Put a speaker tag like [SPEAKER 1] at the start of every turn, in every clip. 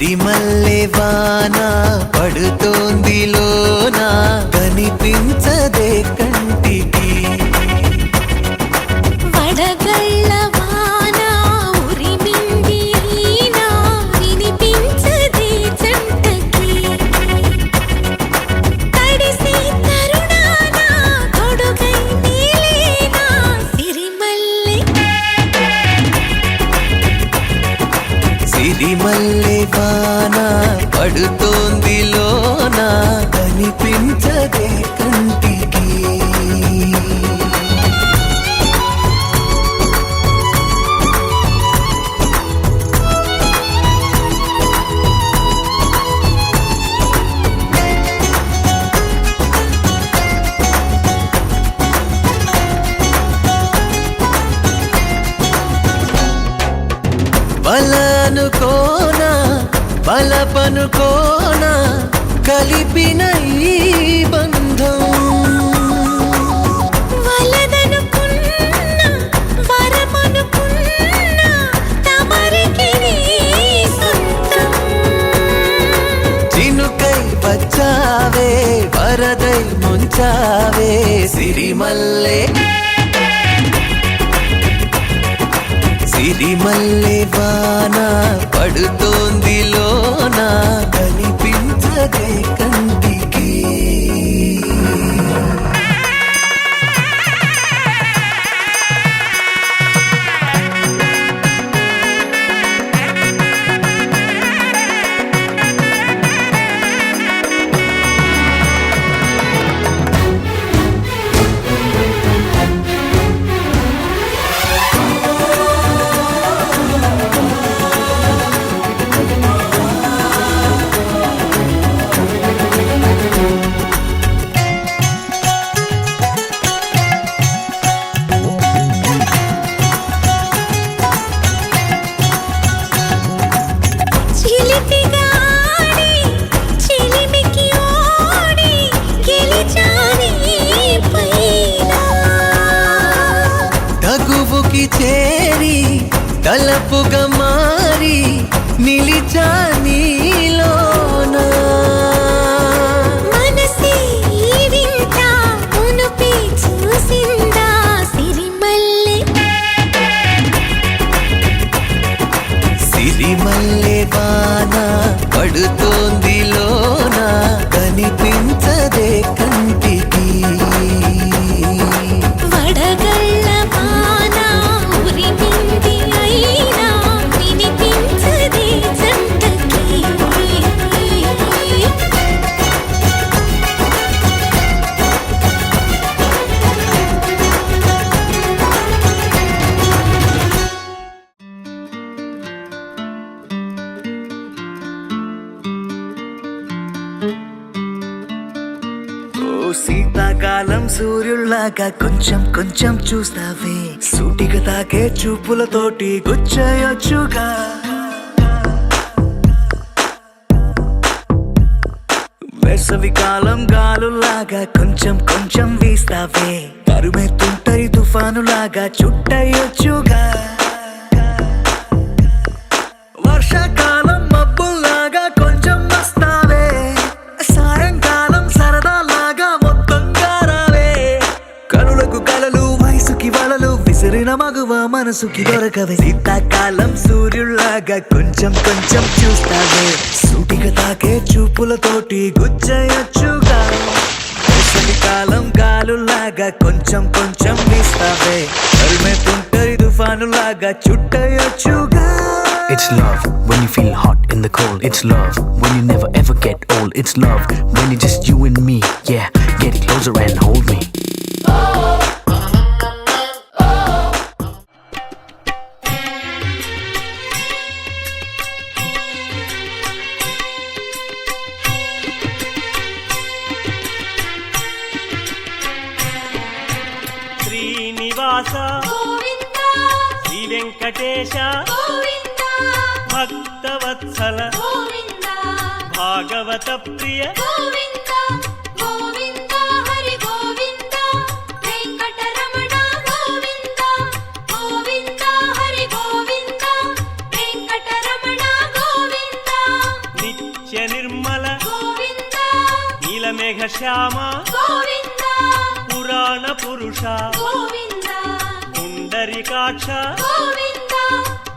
[SPEAKER 1] సిరిమల్లె వాన పడుతోంది లోన కనిపించదే కంటికి
[SPEAKER 2] వడగళ్ళ వాన ఉరిమింది అయినా వినిపించదే జంటకి తడిసి తరుణాన తొడుగై నీలేనా
[SPEAKER 1] సిరిమల్లె వాన పడుతోంది లోన కనిపించదే కంటికి బలనుకోనా బలపనుకోనా కలిపిన ఈ బంధం
[SPEAKER 2] వలదనుకున్నా వరమనుకున్నా తమరికి నీ సొంతం
[SPEAKER 1] చినుకై వచ్చావే వరదై ముంచావే సిరిమల్లె సిరిమల్లె వాన పడుతోంది లోన కనిపించదే కంటికి
[SPEAKER 2] చిలిపిగాడి చిలిమికి ఓడి గెలిచాని పైన
[SPEAKER 1] తగువుకి చేరి తలపుగా మారి నిలిచా నీలోన
[SPEAKER 2] మనసి వింత మునుపి చూసిందా సిరిమల్లె
[SPEAKER 1] సిరిమల్లె వాన పడుతోంది లోన కనిపించదే కంటికి
[SPEAKER 2] వడగళ్ళ వాన ఉరిమింది అయినా వినిపించదే జంటకి
[SPEAKER 1] ఓ శీతాకాలం సూర్యుల్లాగా కొంచెం కొంచెం చూస్తావే సూటిగా తాకే చూపులతోటి గుచ్చేయొచ్చుగా వేసవి కాలం గాలులాగా కొంచెం కొంచెం వీస్తావే తరుమెత్తుంటరి తుఫానులాగా చుట్టయొచ్చుగా వర్షాకాలం మబ్బుల్లాగా కొంచెం వస్తావే సాయంకాలం సరదాలాగా మొత్తంగా రావే కనులకు కలలు వయసుకి వలలు విసిరిన మగువ మనసుకి దొరకవే శీతాకాలం సూర్యుల్లాగా కొంచెం కొంచెం చూస్తావే సూటిగా తాకే చూపులతోటి గుచ్చేయొచ్చుగా వేసవికాలం గాలులాగా కొంచెం కొంచెం వీస్తావే తరుమెత్తుంటరి తుఫానులాగా చుట్టయొచ్చుగా
[SPEAKER 3] It's love when you feel hot in the cold. It's love when you never ever get old. It's love when it's just you and me. Yeah, get closer and hold me.
[SPEAKER 4] Srinivasa
[SPEAKER 2] Govinda
[SPEAKER 4] Shri Venkatesha
[SPEAKER 2] Govinda
[SPEAKER 4] Bhaktavatsala
[SPEAKER 2] Govinda
[SPEAKER 4] భాగవత ప్రియ
[SPEAKER 2] గోవిందా గోవిందా హరి గోవిందా వెంకటరమణ గోవిందా గోవిందా హరి గోవిందా వెంకటరమణ గోవిందా
[SPEAKER 4] మేఘశ్యామ
[SPEAKER 2] గోవింద
[SPEAKER 4] పురాణ పురుష
[SPEAKER 2] గోవింద
[SPEAKER 4] పుండరీకాక్ష
[SPEAKER 2] గోవింద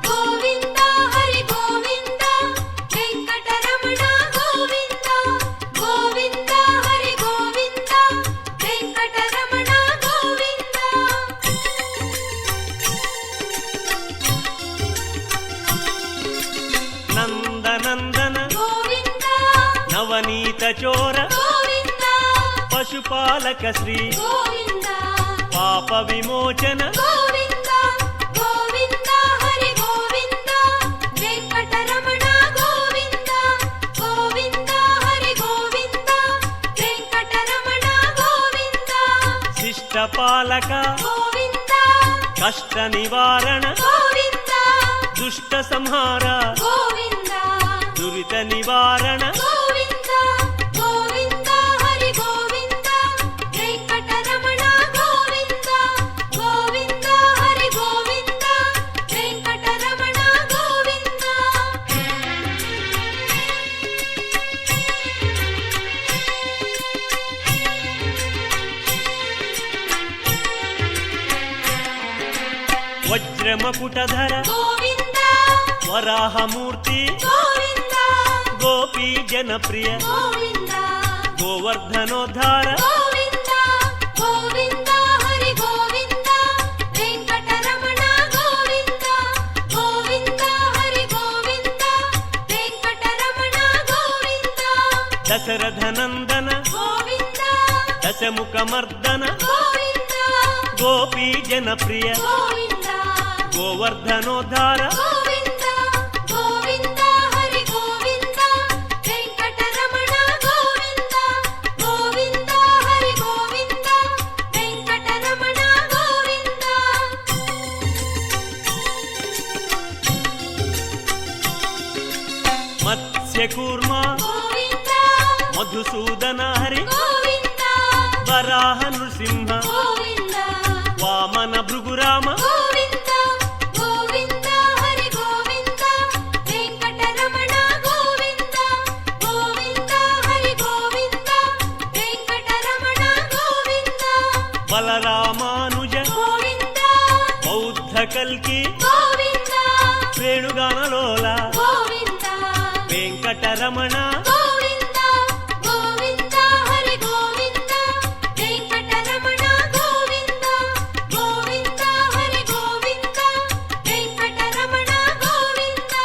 [SPEAKER 2] గోవింద హరి గోవింద వెంకటరమణ గోవింద గోవింద హరి గోవింద వెంకటరమణ గోవింద
[SPEAKER 4] నందనందన
[SPEAKER 2] గోవింద
[SPEAKER 4] నవనీత చోర
[SPEAKER 2] గోవింద
[SPEAKER 4] పశుపాలక శ్రీ
[SPEAKER 2] గోవింద
[SPEAKER 4] పాప విమోచన
[SPEAKER 2] గోవింద గోవింద హరి గోవింద వెంకటరమణ గోవింద గోవింద హరి గోవింద వెంకటరమణ గోవింద
[SPEAKER 4] శిష్టపాలక
[SPEAKER 2] గోవింద
[SPEAKER 4] కష్ట నివారణ
[SPEAKER 2] గోవింద
[SPEAKER 4] దుష్ట సంహార
[SPEAKER 2] గోవింద
[SPEAKER 4] దురిత నివారణ
[SPEAKER 2] గోవింద గోవింద హరి గోవింద వెంకటరమణ గోవింద గోవింద హరి గోవింద వెంకటరమణ గోవింద
[SPEAKER 4] వజ్రమకుటధర
[SPEAKER 2] గోవింద
[SPEAKER 4] వరాహమూర్తి
[SPEAKER 2] గోవింద
[SPEAKER 4] గోపీ జనప్రియ
[SPEAKER 2] గోవింద
[SPEAKER 4] గోవర్ధనోద్ధార
[SPEAKER 2] గోవింద గోవింద హరి గోవింద వెంకటరమణ గోవింద గోవింద హరి గోవింద వెంకటరమణ గోవింద
[SPEAKER 4] దశరథనందన
[SPEAKER 2] గోవింద
[SPEAKER 4] దశముఖమర్దన
[SPEAKER 2] గోవింద
[SPEAKER 4] గోపీ జనప్రియ
[SPEAKER 2] గోవింద
[SPEAKER 4] గోవర్ధనోద్ధార
[SPEAKER 2] గోవింద గోవింద హరి గోవింద వెంకటరమణ గోవింద గోవింద హరి గోవింద వెంకటరమణ గోవింద
[SPEAKER 4] మత్స్యకూర్మ
[SPEAKER 2] గోవింద
[SPEAKER 4] మధుసూదన హరి
[SPEAKER 2] గోవింద
[SPEAKER 4] వరాహ నృసింహ
[SPEAKER 2] గోవింద
[SPEAKER 4] వామన భృగురామ
[SPEAKER 2] గోవింద గోవింద హరి గోవింద వెంకటరమణ గోవింద గోవింద హరి గోవింద వెంకటరమణ గోవింద
[SPEAKER 4] బలరామానుజ
[SPEAKER 2] గోవింద
[SPEAKER 4] బౌద్ధ కల్కి
[SPEAKER 2] గోవింద
[SPEAKER 4] వేణుగానలోల
[SPEAKER 2] గోవింద
[SPEAKER 4] వెంకటరమణ
[SPEAKER 2] గోవింద గోవింద హరి గోవింద వెంకటరమణ గోవింద గోవింద హరి గోవింద వెంకటరమణ గోవింద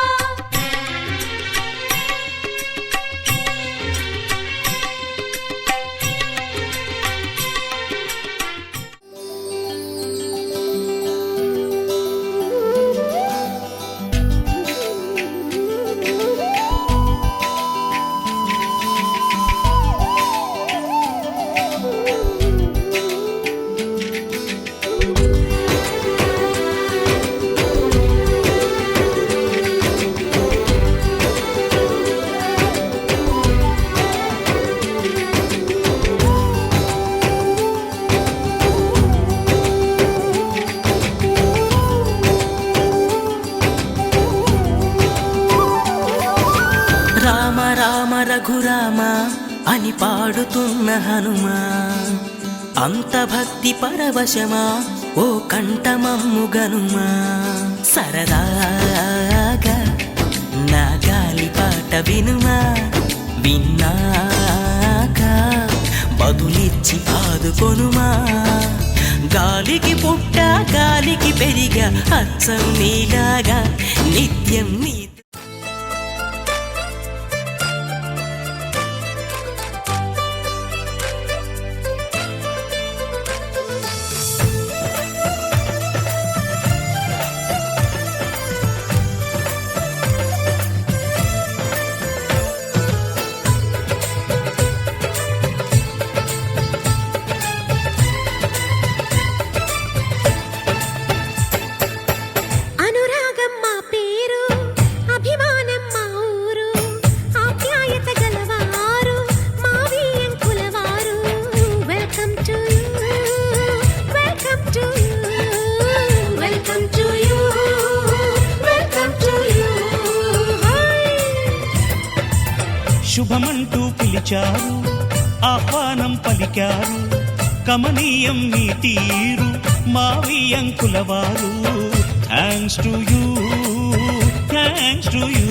[SPEAKER 5] రామ రామ రఘురామ అని పాడుతున్న హనుమా అంత భక్తి పరవశమా ఓ కంఠమమ్ము గనుమా సరదాగా నా గాలి పాట వినుమా విన్నాక బదులిచ్చి ఆదుకొనుమా గాలికి పుట్ట గాలికి పెరిగా అచ్చం నీలాగా నిత్యం నీ
[SPEAKER 2] అనురాగం మా పేరు అభిమానం మా ఊరు ఆప్యాయత గలవారు మా వీయం కులవారు welcome to you welcome to you welcome to you welcome to you
[SPEAKER 6] శుభమంటూ పిలిచారు
[SPEAKER 4] ఆహ్వానం పలికారు కమనీయం నీ తీరు మా వియంకుల వారు thanks to you thanks to you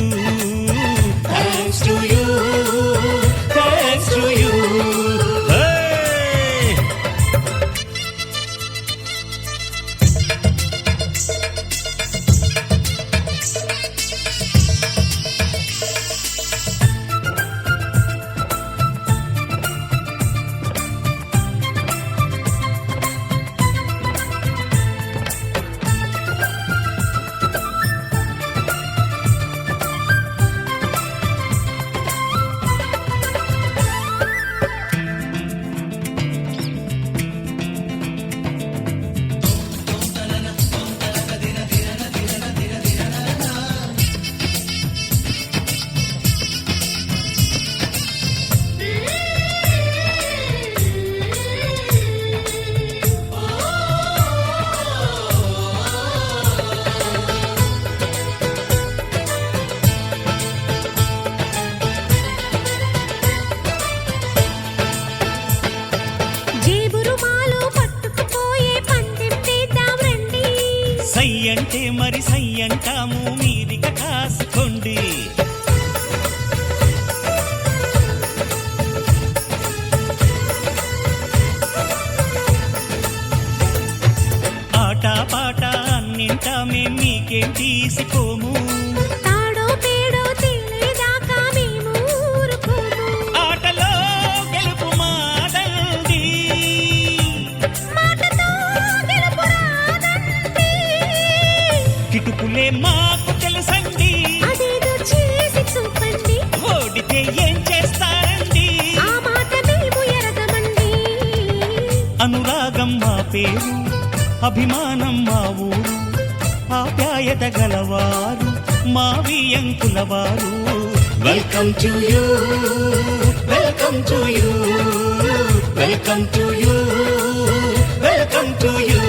[SPEAKER 4] thanks to you thanks to you అంటే మరి సై అంటాము మీదిక కాసుకోండి ఆట పాట అన్నింటా మేం మీకేం తీసుకోము
[SPEAKER 2] తాడో పేడో తెలియదాకా మేము ఊరుకోము
[SPEAKER 4] ఆటలో గెలుపు మాదండి
[SPEAKER 2] మాటతో గెలుపు రాదండి
[SPEAKER 4] కిటుకులే మాకు తెలుసండి
[SPEAKER 2] అదేదో చేసి చూపండి
[SPEAKER 4] ఓడితే ఏం చేస్తారండి
[SPEAKER 2] ఆ మాట మేము ఎరగమండి
[SPEAKER 4] అనురాగం మా పేరు అభిమానం మా ఊరు ఆప్యాయత గలవారు మా వియంకుల వారు welcome to you welcome to you welcome to you welcome to you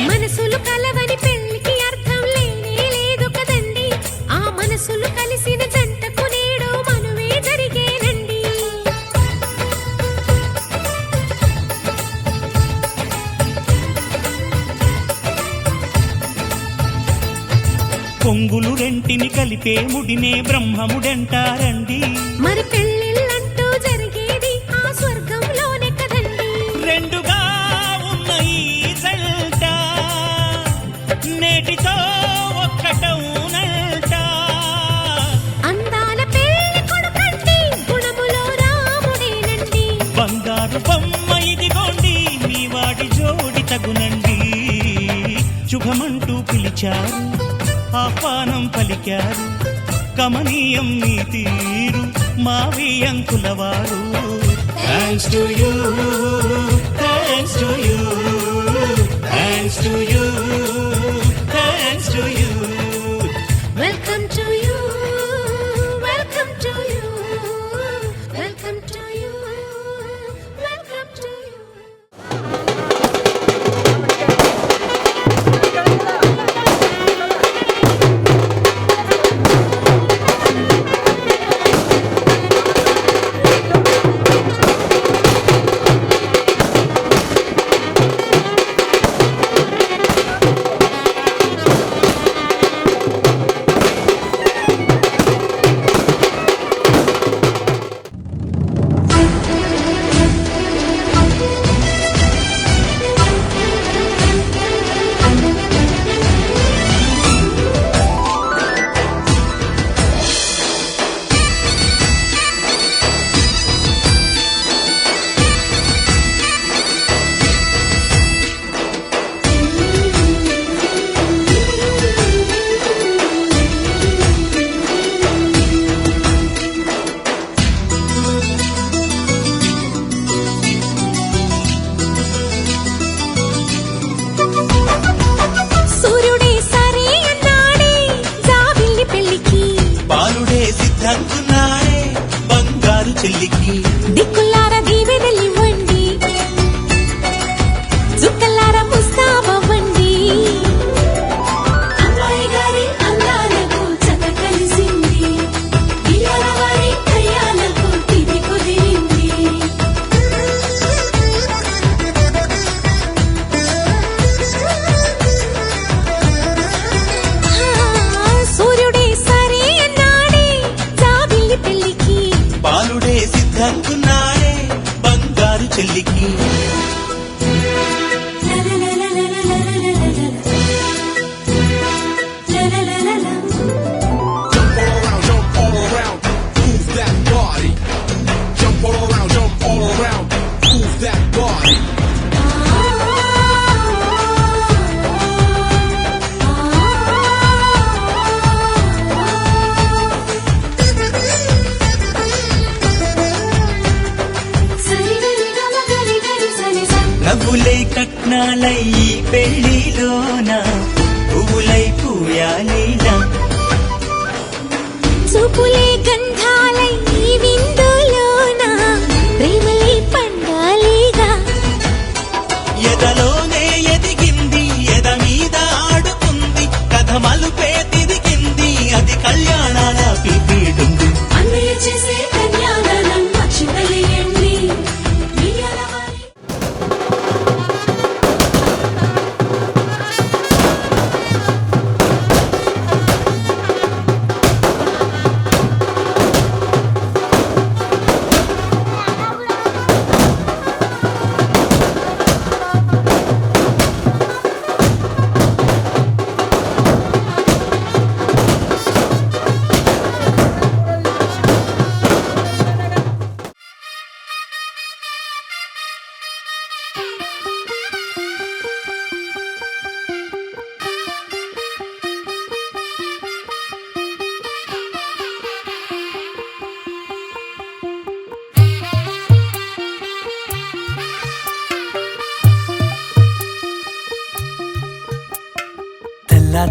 [SPEAKER 2] మనసులు కలవని పెళ్లికి అర్థం లేనే లేదు కదండి ఆ మనసులు కలిసిన జంటకు నేడు మనువే జరిగేనండి
[SPEAKER 4] కొంగులు రెంటిని కలిపే ముడినే బ్రహ్మముడంటారండి
[SPEAKER 2] మరి పెళ్ళిళ్ళంటూ జరిగేది ఆ స్వర్గంలోనే కదండి
[SPEAKER 4] రెండుగా ఉన్న ఈ జంట నేటితో ఒక్కటవునంట
[SPEAKER 2] అందాల పెళ్లి కొడుకండి గుణములో రాముడేనండి
[SPEAKER 4] బంగారు బొమ్మ ఇదిగోండి మీ వాడి జోడి తగునండి శుభమంటూ పిలిచారు ఆహ్వానం పలికారు కమనీయం నీ తీరు మా వియంకుల వారు thanks to you thanks to you thanks to you thanks to you
[SPEAKER 2] welcome to you welcome to you welcome to you welcome to you
[SPEAKER 4] నవ్వులై కట్నాలై ఈ పెళ్లిలోన పువ్వులై పూయాలిలా
[SPEAKER 2] చూపులే గంధాలై ఈ విందులోన ప్రేమలే పండాలిగా
[SPEAKER 4] ఎదలోనే ఎదిగింది ఎద మీద ఆడుతుంది కథ మలుపే తిరిగింది అది కళ్యాణాల పిపీడుంది
[SPEAKER 2] అన్నయ్య చేసే కన్యాదానం అక్షింతలేయండి మియాలవారి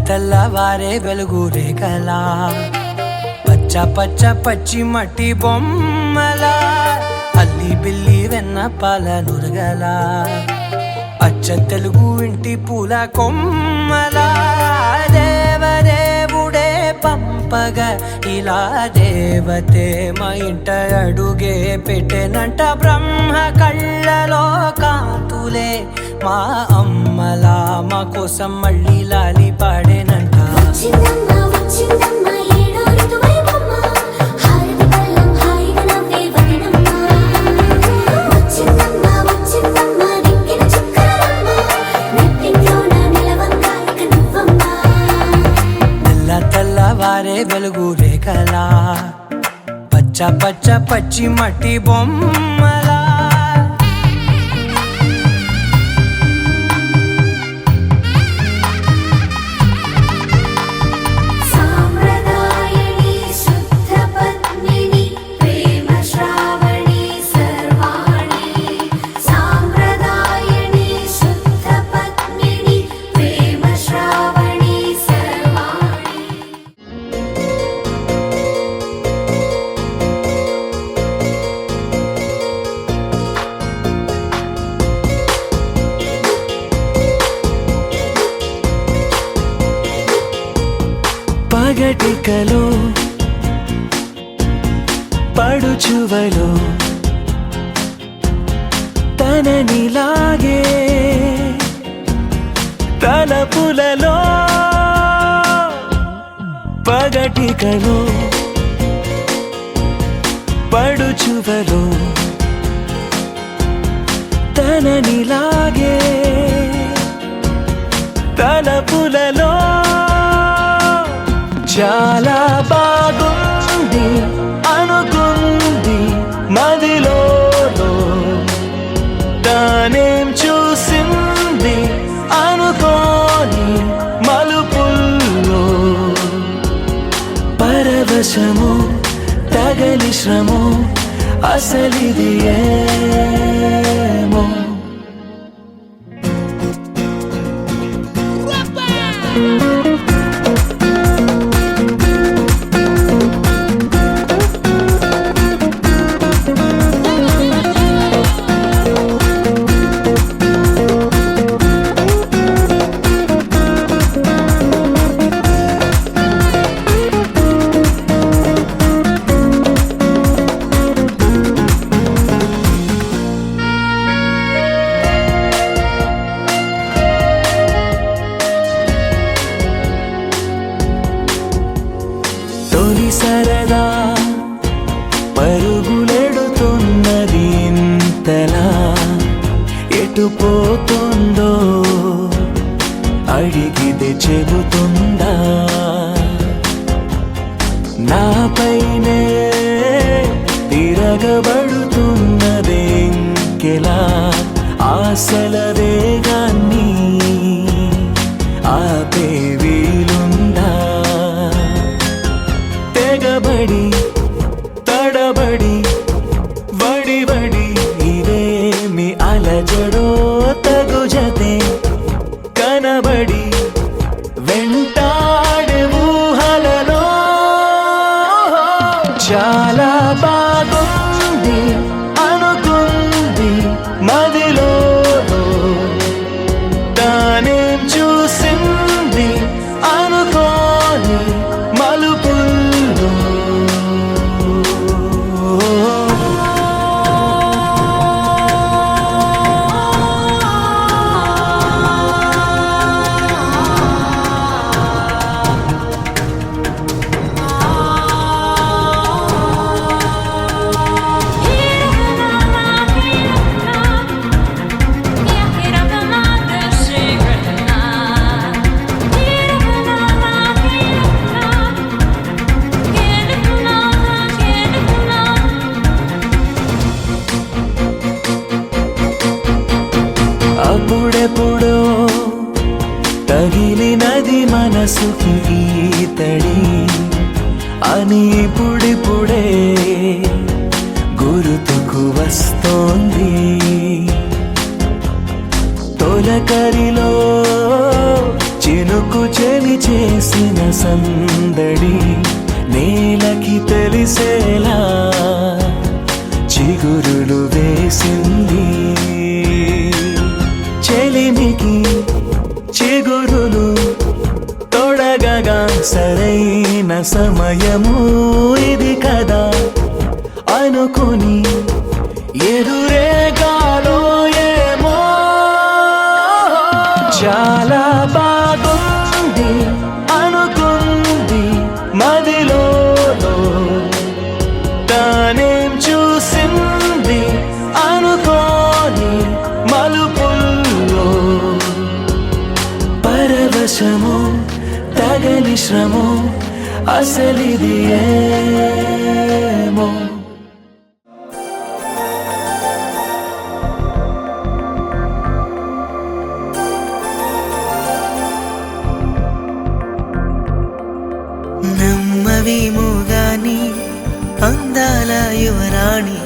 [SPEAKER 6] తెల్లవారే వెలుగు రేఖలా పచ్చ పచ్చ పచ్చి మట్టి బొమ్మలా అల్లి బిల్లి వెన్న పాల నురగలా అచ్చ తెలుగు ఇంటి పూల కొమ్మలా దేవదేవుడే పంపగా ఇలా దేవతే మా ఇంట అడుగే పెట్టెనంట బ్రహ్మ కళ్ళలో కాంతులే మా అమ్మలా మా కోసం మళ్ళీ లాలి పాడేనంట
[SPEAKER 2] వచ్చిందమ్మా వచ్చిందమ్మా ఏడో ఋతువైవమ్మా హారతి పళ్ళం హాయిగా నవ్వే వదనమ్మా వచ్చిందమ్మా వచ్చిందమ్మా దిక్కిన చుక్కలమ్మా నెట్టింట్లోన నిలవంగా ఇక నువ్వమ్మా
[SPEAKER 6] తెల్లవారే వెలుగు రేఖలా పచ్చ పచ్చ పచ్చి మట్టి బొమ్మలా
[SPEAKER 2] సాంప్రదాయని శుద్ధ పద్మిని ప్రేమ శ్రావణి సర్వాణి సాంప్రదాయని శుద్ధ పద్మిని ప్రేమ శ్రావణి సర్వాణి
[SPEAKER 3] పగటికలో పడుచువలో తననిలాగే తలపులలో పగటికలో పడుచువలో తననిలాగే తలపులలో చాలా బాగుంది అనుకుంది మదిలో తానేం చూసింది అనుకోని మలుపుల్లో పరవశము తగలి శ్రమో అసలిది ఏమో తొలి సరదా పరుగులెడుతున్నది ఇంతలా ఎటు పోతుందో అడిగితే చెబుతుందా నాపైనే తిరగబడుతున్నదెంకెలా ఆశల వేగాన్ని ఆపే వీలుందా తెగబడి తడబడి వడి వడి ఇదేమి అలజడో
[SPEAKER 1] అప్పుడెప్పుడో తగిలినది మనసుకి ఈతడి అని ఇప్పుడిప్పుడే గుర్తుకు వస్తోంది. తొలకరిలో చినుకు చెలి చేసిన సందడి నేలకి తెలిసేలా చిగురులు వేసింది. చెలిమికి చిగురులు తొడగగా సరైన సమయము ఇది కదా అనుకుని ఎదురేగాలో ఏమో చాలా బాగుంది అనుకుంది మదిలో. తానేం చూసింది అనుకోని మలుపుల్లో పరవశము తగని శ్రమో అసలిది ఏమో.
[SPEAKER 5] నమ్మవేమో గాని అందాల యువరాణి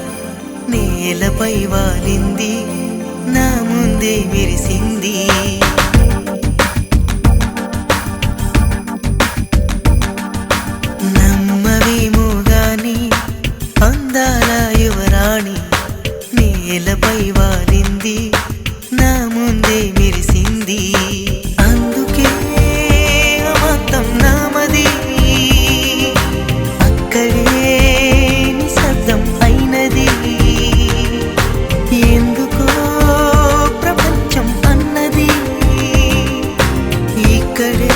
[SPEAKER 5] నేలపై వాలింది నా ముందే మెరిసింది. నమ్మవేమో గాని అందాల యువరాణి నేలపై వాలింది నా ముందే మెరిసింది. అందుకే అమంతం నామది అక్కడే నిశ్శబ్దం అయినది. ఎందుకో ప్రపంచం అన్నది ఇక్కడే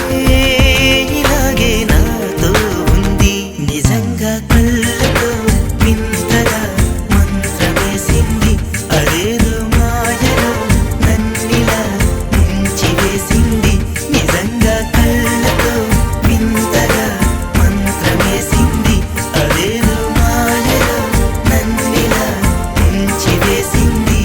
[SPEAKER 5] ఇలాగే నాతో ఉంది. నిజంగా కళ్ళతో వింతగా మంత్రమేసింది. అదేదో మాయలో నన్నిలా ముంచివేసింది. నిజంగా కళ్ళతో వింతగా మంత్రమేసింది. అదేదో మాయలో నన్నిలా ముంచివేసింది.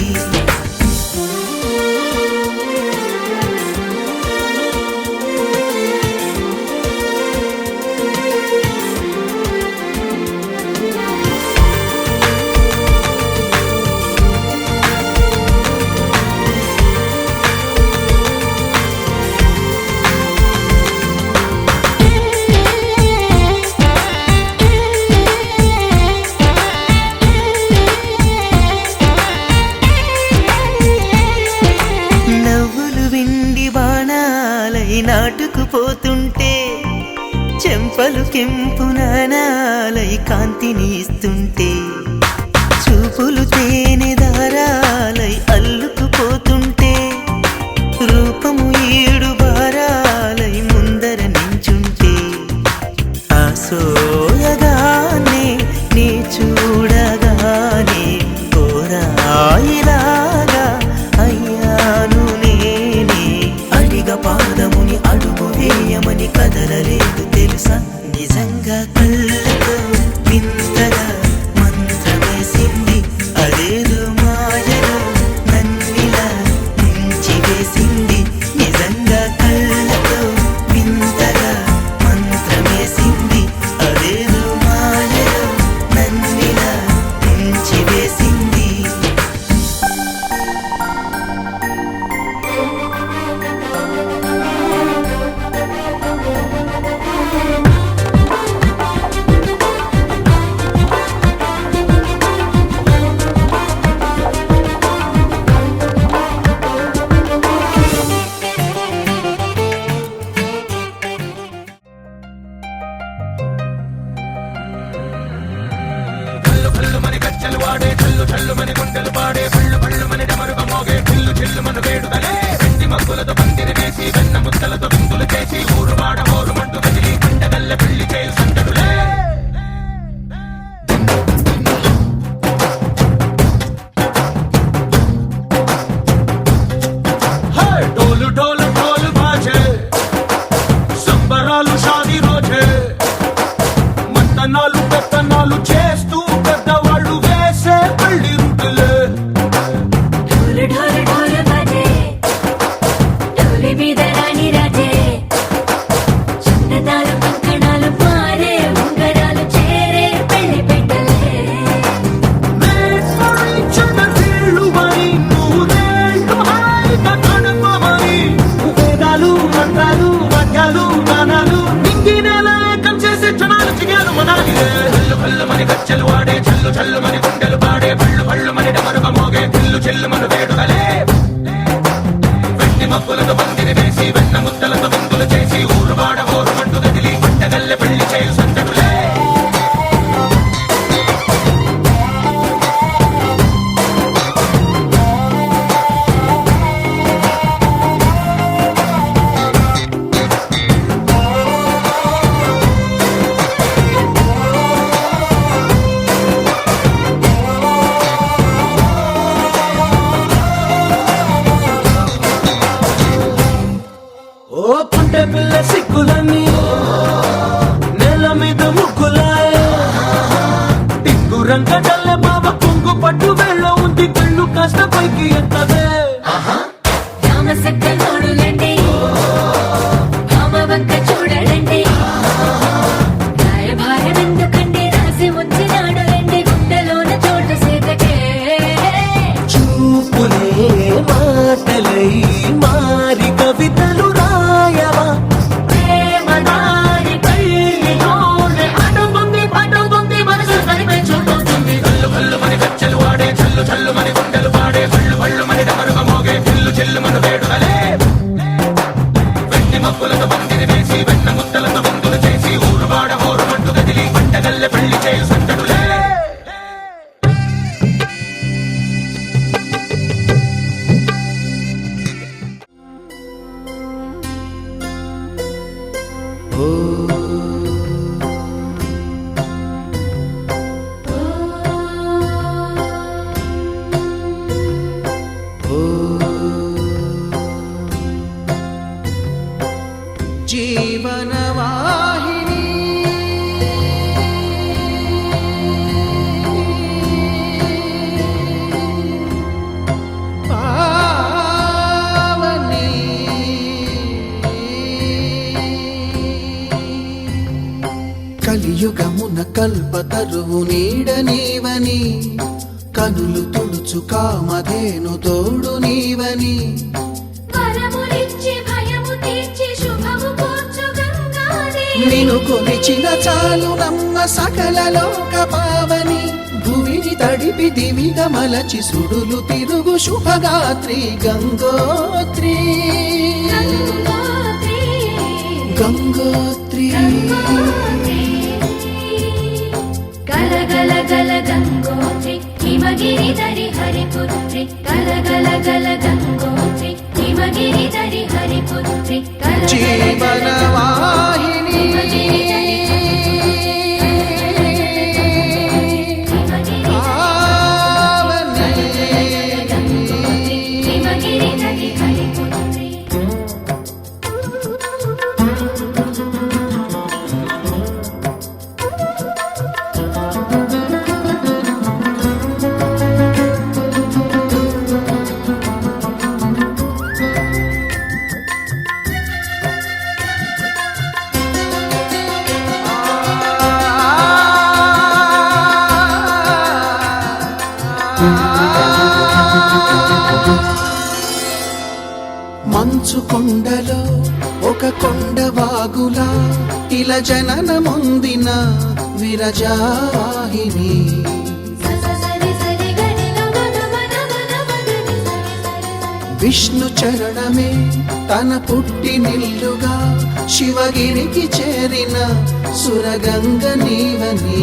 [SPEAKER 5] నవ్వులు విండి బాణాలై నాటుకుపోతుంటే చెంపలు కెంపు నాణాలై కాంతిని ఇస్తుంటే చూపులు తేనె దారాలై అల్లుకుపోతుంటే రూపము ఏడు బారాలై ముందర నించుంటే ఆసోయగానే నీ చూడగానే కోరాయిలాగా అయ్యాను నేనే. అడిగ పాదముని అడుగు వేయమని కదలలేదు తెలుసా. నిజంగా కళ్ళతో వింతగా మంత్రమేసింది. అదేదో మాయలో నన్నిలా ముంచివేసింది. నిజంగా కళ్ళతో వింతగా మంత్రమేసింది. అదేదో మాయలో నన్నిలా ముంచివేసింది.
[SPEAKER 7] డోలు డోలు డోలు బాజే సంబరాలు షాదీ రోజే మంతనాలు పెత్తనాలు చేస్తూ పెద్దవాళ్ళు వేసే పెళ్లి రుటులే.
[SPEAKER 2] ढोल ढोल ढोल बजे
[SPEAKER 7] భళ్ళు మని గుండెలు పాడే భళ్ళు భళ్ళు మని డమరుగ మోగే దిల్లు చెల్లు మను వేడుకలే వెండి మబ్బులతో పందిరి వేసి వెన్న ముద్దలతో విందులు చేసి ఊరు వాడ ఊరు మంటు గదిలి పంటగల్లె పెళ్లి చేయు సందడులే
[SPEAKER 1] ఓ పుంటె పిల్ల సిక్కులని నెల మీద ముగ్గులాయ టింగు రంగడల్లె బాబ కొంగు పట్టు వేళ్ళ ఉంది కళ్ళు కాస్త పైకి ఎత్తవే
[SPEAKER 2] రామసక్క నోడులండి రామవంక చూడడండి రాయభారం ఎందుకండి రాసి ఉంచినాడు రండి గుండెలోన చోటు సీతకే
[SPEAKER 1] చూపులే మాటలై మారి కవితలు రాయవా
[SPEAKER 2] ప్రేమదారి కళ్ళిలోనే అడుగుంది పట్టుకుంది మనసు సరిపై చూపుతుంది
[SPEAKER 7] భళ్ళు భళ్ళు మని గజ్జలు వాడే చల్లు చల్లు మని గుండెలు పాడే భళ్ళు భళ్ళు మని డమరుగ మోగే దిల్లు చెల్లు మను వేడుకలే వెండి మబ్బులతో పందిరి వేసి వెన్న ముద్దలతో విందులు చేసి ఊరు వాడ ఊరు మంటు గదిలి పంటగల్లె పెళ్లి చేయు సందడులే
[SPEAKER 5] జీవనవాహిని పావని కలియుగమున కల్పతరువు నీడ నీవని కనులు తుడుచు కామధేను తోడు నీవని
[SPEAKER 2] వరములిచ్చి భయము తీర్చి శుభము కూర్చు గంగాదేవి
[SPEAKER 5] నిను కొలిచిన చాలు నమ్మ సకల లోక పావని భూమిని తడిపి దివిగా మలచి సుడులు తిరుగు శుభగాత్రి గంగోత్రి గంగోత్రి
[SPEAKER 2] గల గల గల గంగోత్రి హిమగిరి దరి హరిపుత్రి గల గల గల గంగోత్రి హిమగిరి దరి హరిపుత్రి
[SPEAKER 5] జీవనవాహిని
[SPEAKER 2] హిమగిరి దరి హరిపుత్రి
[SPEAKER 5] మంచు కొండలో ఒక కొండ వాగులా ఇలా జననమొందిన విరజాహిని విష్ణు చరణమే తన పుట్టినిల్లుగా శివగిరికి చేరిన సురగంగ నీవని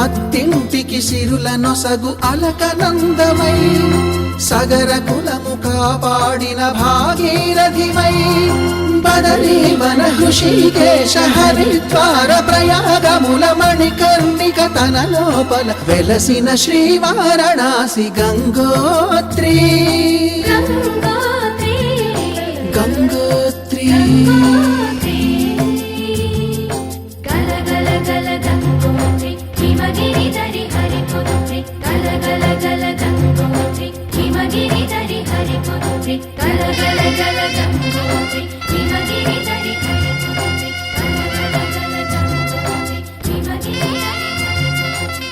[SPEAKER 5] అత్తింటికి సిరుల నొసగు అలకనందమై సగర కులము కాపాడిన భాగీరథివై బదరీ వన హృషికేశ హరిద్వార ప్రయాగముల మణికర్ణిక తన లోపల వెలసిన శ్రీవారణాసి గంగోత్రి గంగోత్రి
[SPEAKER 2] గల గల గల గంగోత్రి హిమగిరి దరి హరిపుత్రి గల గల గల గంగోత్రి హిమగిరి దరి హరిపుత్రి గల గల గల గంగోత్రి హిమగిరి దరి హరిపుత్రి గల గల గల గంగోత్రి హిమగిరి దరి హరిపుత్రి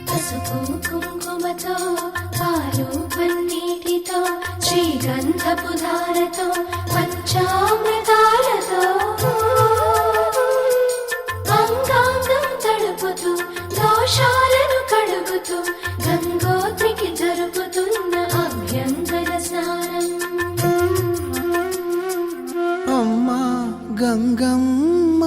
[SPEAKER 2] పసుపు కుంకుమతో పాలు పన్నీటితో పూలతో శ్రీగంధపు ధారతో పంచామృతాలతో అంగాంగం తడుపుతూ దోషాలను కడుగుతూ గంగోత్రికి జరుపుతున్న అభ్యంగన స్నానం.
[SPEAKER 5] అమ్మా గంగమ్మ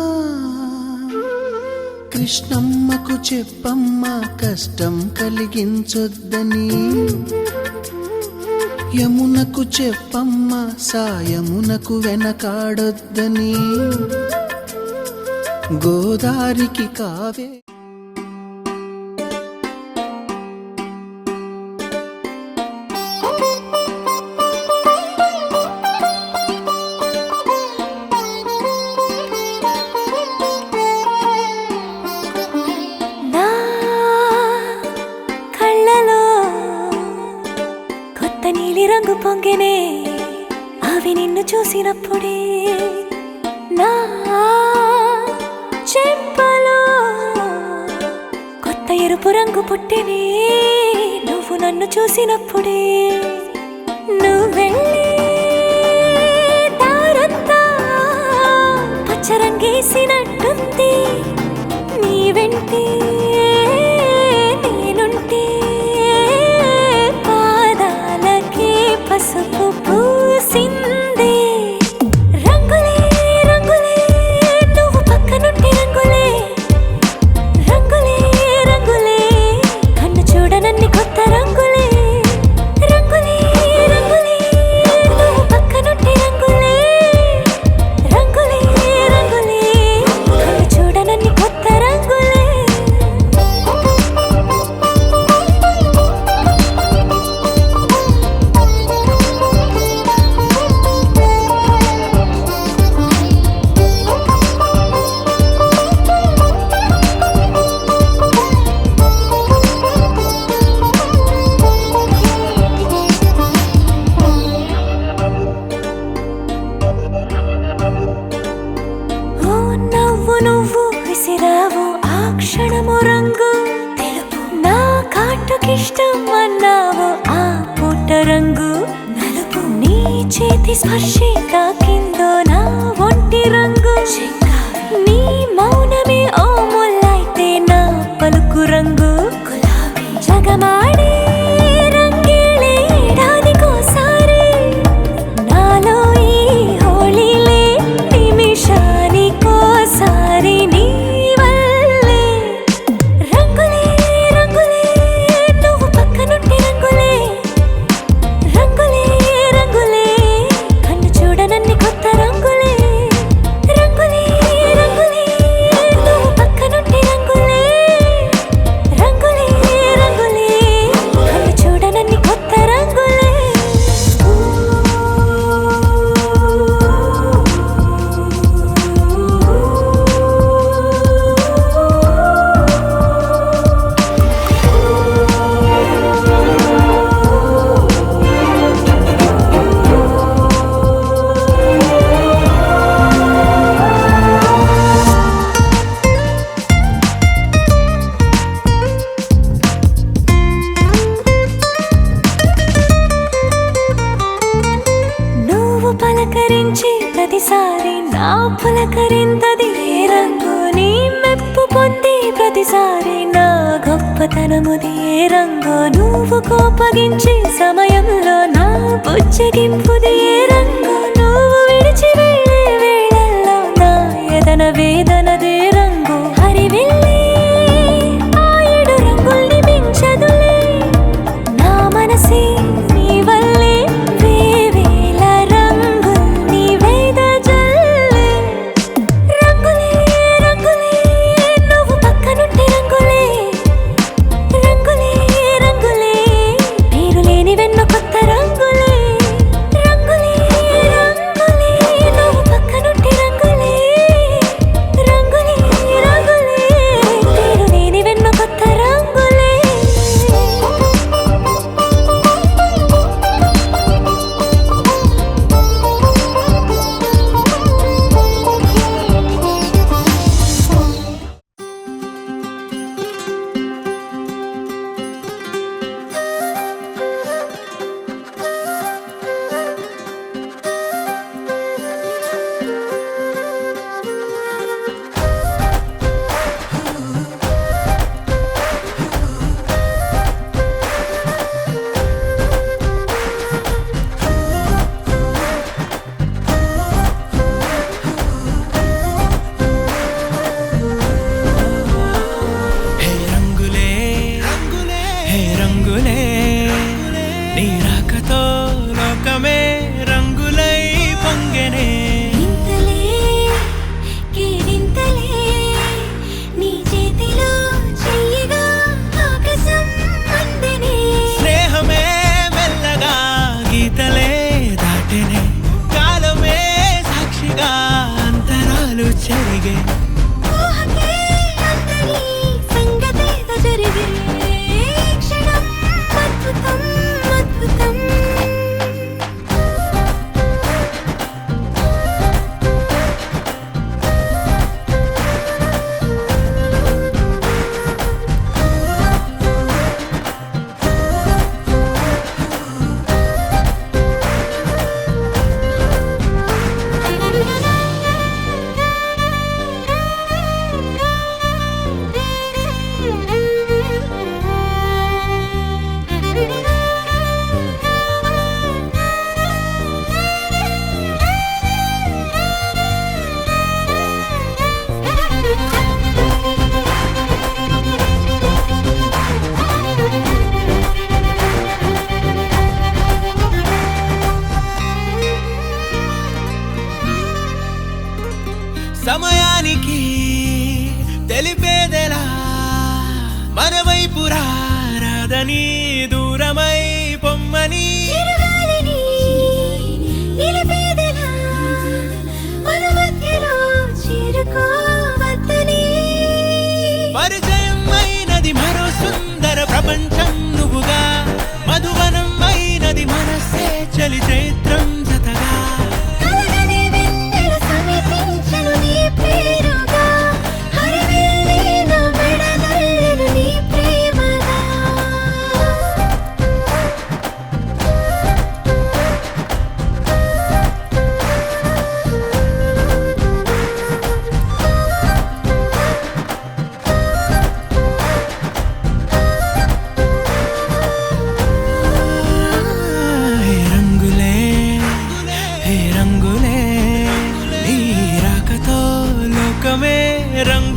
[SPEAKER 5] కృష్ణమ్మకు చెప్పమ్మ కష్టం కలిగించొద్దని, యమునకు చెప్పమ్మ సాయమునకు వెనకాడొద్దని, గోదారికి కావే
[SPEAKER 2] నీలిరంగు పొంగెనే అవి నిన్ను చూసినప్పుడే, నా చెంపలో కొత్త ఎరుపు రంగు పుట్టినే నువ్వు నన్ను చూసినప్పుడే. నువ్వెళ్ళే దారంతా పచ్చరంగేసినట్టుంది, నీ వెంటే నేనుంటే పసుపు పూసిందే. రంగులే రంగులే నువ్వు పక్కనుంటే రంగులే, రంగులే రంగులే కన్ను చూడనన్ని కొత్త రంగులే, రంగులే రంగులే నువ్వు పక్కనుంటే రంగులే, రంగులే రంగులే కన్ను చూడనన్ని కొత్త రంగులే. నువ్వు విసిరావు ఆ క్షణము రంగు తెలుపు, నా కాటుకిష్టం అన్నావు ఆ పుట్ట రంగు నలుపు, నీ చేతి స్పర్శే తాకిందో నా ఒంటి రంగు, నీ మౌనమే ఓ ముల్లైతే నా పలుకు రంగు గులాబీ. జగమాడే రంగేళే ఏడాదికోసారి నాలో ఈ హోళీలే నిమిషానికోసారి నీ వల్లే. రంగులే రంగులే నువ్వు పక్కనుంటే రంగులే, రంగులే రంగులే కన్ను చూడనన్ని కొత్త రంగులే, రంగులే రంగులే నువ్వు పక్కనుంటే రంగులే, రంగులే రంగులే కన్ను చూడనన్ని కొత్త రంగులే. నువ్వు పలకరించి ప్రతిసారి నా పులకరింతది ఏ రంగు, నీ మెప్పు పొంది ప్రతిసారి నా గొప్పతనముది ఏ రంగు, నువ్వు కోపగించి సమయంలో నా బుజ్జగింపుది ఏ రంగు, నువ్వు విడిచి వెళ్ళే వేళల్లో నా ఎదన వేదనదే రంగు. హరివిల్లే ఆ ఏడు రంగుల్ని మించదులే, నా మనసే నీ వల్లే వేవేల రంగుల్ని వెదజల్లే. రంగులే రంగులే నువ్వు పక్కనుంటే రంగులే, రంగులే రంగులే పేరు లేని వెన్న కొత్త రంగులే, రంగులే రంగులే నువ్వు పక్కనుంటే రంగులే, రంగులే
[SPEAKER 4] చేరని దూరమై పొమ్మని
[SPEAKER 2] తిరగాలని నిలబెదలా మన మధ్యలో చేరుకోవద్దని
[SPEAKER 4] పరిచయం అయినది మరో సుందర ప్రపంచం నువ్వుగా మధువనం అయినది మనసే చలి చైత్రం జతగా
[SPEAKER 2] కలగని వెన్నెల సమితించను నీ పేరుగా హరివెల్లి నా మెడదల్లెను నీ ప్రేమగా
[SPEAKER 4] హే రంగులే హే రంగులే నీ రాకతో లోకమే రంగు